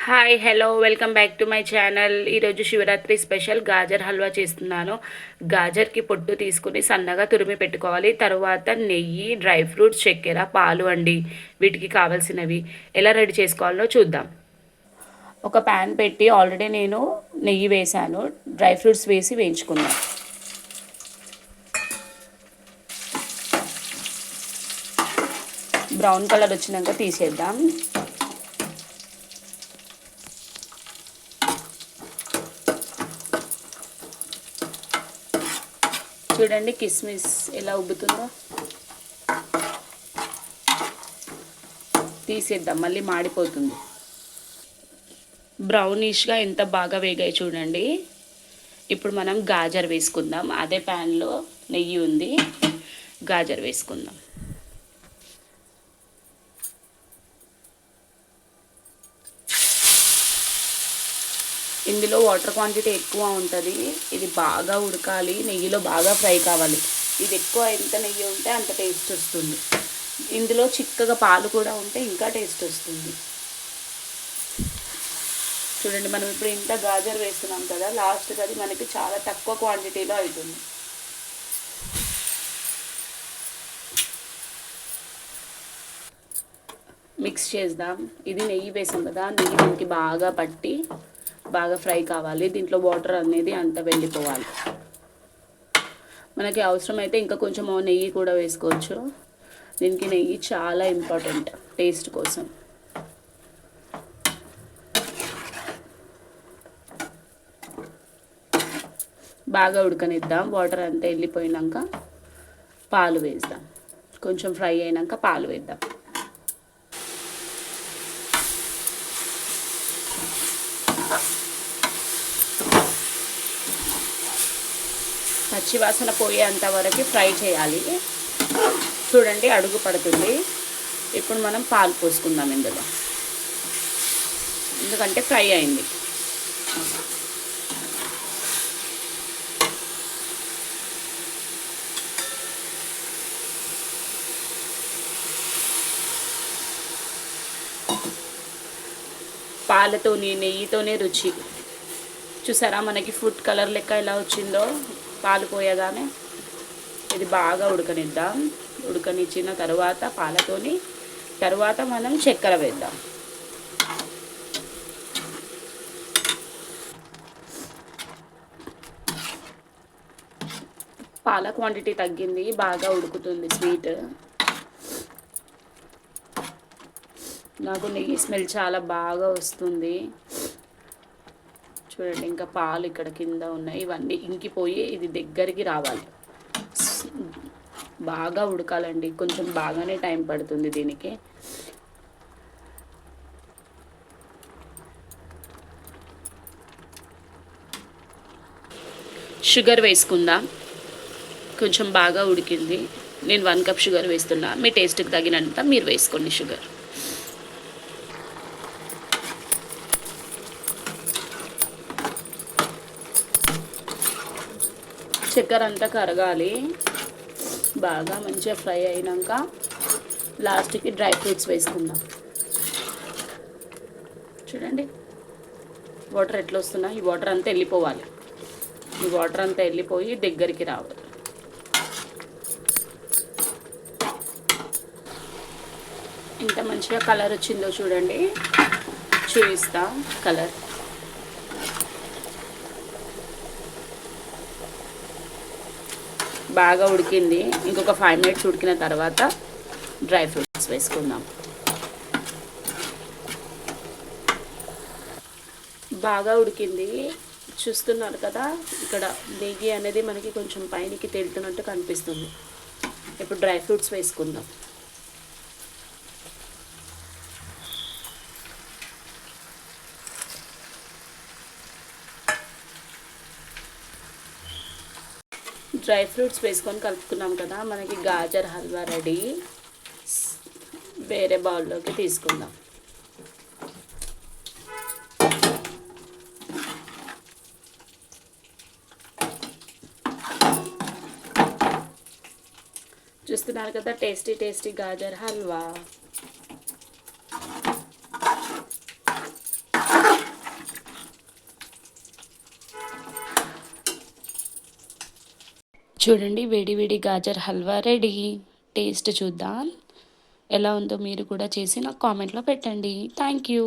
Hi hello welcome back to my channel. ఈరోజు Shivaratri special gajar halwa చేస్తున్నాను. గాజర్కి పొట్టు తీసుకుని సన్నగా తురిమి పెట్టుకోవాలి. తర్వాత నెయ్యి, డ్రై ఫ్రూట్స్, చక్కెర, పాలు అండి వీటికి కావాల్సినవి. ఎలా రెడీ చేసుకోవాలో చూద్దాం. ఒక ప్యాన్ పెట్టి ఆల్రెడీ నేను నెయ్యి వేసాను, డ్రై ఫ్రూట్స్ వేసి వేయించుకున్నాను. బ్రౌన్ కలర్ వచ్చినాక తీసేద్దాం. చూడండి కిస్మిస్ ఎలా ఉబ్బుతుందో. తీసేద్దాం, మళ్ళీ మాడిపోతుంది. బ్రౌనిష్గా ఎంత బాగా వేగాయి చూడండి. ఇప్పుడు మనం గాజర్ వేసుకుందాం. అదే ప్యాన్లో నెయ్యి ఉంది, గాజర్ వేసుకుందాం. ఇందులో వాటర్ క్వాంటిటీ ఎక్కువ ఉంటుంది. ఇది బాగా ఉడకాలి, నెయ్యిలో బాగా ఫ్రై కావాలి. ఇది ఎక్కువ ఎంత నెయ్యి ఉంటే అంత టేస్ట్ వస్తుంది. ఇందులో చిక్కగా పాలు కూడా ఉంటే ఇంకా టేస్ట్ వస్తుంది. చూడండి, మనం ఇప్పుడు ఇంత గాజర్ వేస్తున్నాం కదా, లాస్ట్కి అది మనకి చాలా తక్కువ క్వాంటిటీలో అవుతుంది. మిక్స్ చేద్దాం. ఇది నెయ్యి వేసాం కదా, నెయ్యి దీనికి బాగా పట్టి బాగా ఫ్రై కావాలి. దీంట్లో వాటర్ అనేది అంతా వెళ్ళిపోవాలి. మనకి అవసరమైతే ఇంకా కొంచెం నెయ్యి కూడా వేసుకోవచ్చు. దీనికి నెయ్యి చాలా ఇంపార్టెంట్ టేస్ట్ కోసం. బాగా ఉడకనిద్దాం. వాటర్ అంతా వెళ్ళిపోయినాక పాలు వేద్దాం. కొంచెం ఫ్రై అయినాక పాలు వేద్దాం. పచ్చివాసన పోయేంత వరకు ఫ్రై చేయాలి. చూడండి అడుగు పడుతుంది. ఇప్పుడు మనం పాలు పోసుకుందాం ఇందులో, ఎందుకంటే ఫ్రై అయింది. పాలతోని నెయ్యితోనే రుచి. చూసారా మనకి ఫుడ్ కలర్ లెక్క ఎలా వచ్చిందో పాలు పోయగానే. ఇది బాగా ఉడకనిద్దాం. ఉడకనిచ్చిన తర్వాత పాలతోని తర్వాత మనం చక్కెర వేద్దాం. పాల క్వాంటిటీ తగ్గింది, బాగా ఉడుకుతుంది స్వీట్. నాకు నెయ్యి స్మెల్ చాలా బాగా వస్తుంది. చూడండి, ఇంకా పాలు ఇక్కడ కింద ఉన్నాయి, ఇవన్నీ ఇంకిపోయి ఇది దగ్గరికి రావాలి. బాగా ఉడకాలండి, కొంచెం బాగానే టైం పడుతుంది దీనికి. షుగర్ వేసుకుందాం. కొంచెం బాగా ఉడికింది. నేను 1 కప్ షుగర్ వేస్తున్నా. మీ టేస్ట్కి తగినంత మీరు వేసుకోండి షుగర్. చక్కెర అంతా కరగాలి. బాగా మంచిగా ఫ్రై అయినాక లాస్ట్కి డ్రై ఫ్రూట్స్ వేసుకుందాం. చూడండి వాటర్ ఎట్లా వస్తున్నా, ఈ వాటర్ అంతా వెళ్ళిపోవాలి. ఈ వాటర్ అంతా వెళ్ళిపోయి దగ్గరికి రావాలి. ఇంత మంచిగా కలర్ వచ్చిందో చూడండి, చూపిస్తా కలర్. బాగా ఉడికింది. ఇంకొక 5 మినిట్స్ ఉడికిన తర్వాత డ్రై ఫ్రూట్స్ వేసుకుందాం. బాగా ఉడికింది, చూస్తున్నారు కదా. ఇక్కడ నెయ్యి అనేది మనకి కొంచెం పైనకి తేలుతున్నట్టు కనిపిస్తుంది. ఇప్పుడు డ్రై ఫ్రూట్స్ వేసుకుందాం. డ్రై ఫ్రూట్స్ వేసుకొని కలుపుకున్నాం కదా, మనకి గాజర్ హల్వా రెడీ. వేరే బౌల్లోకి తీసుకుందాం. చూస్తున్నారు కదా టేస్టీ టేస్టీ గాజర్ హల్వా. చూడండి వేడి వేడి గాజర్ హల్వా రెడీ. టేస్ట్ చూద్దాం ఎలా ఉందో మీరు కూడా చేసి నాకు కామెంట్లో పెట్టండి. Thank you.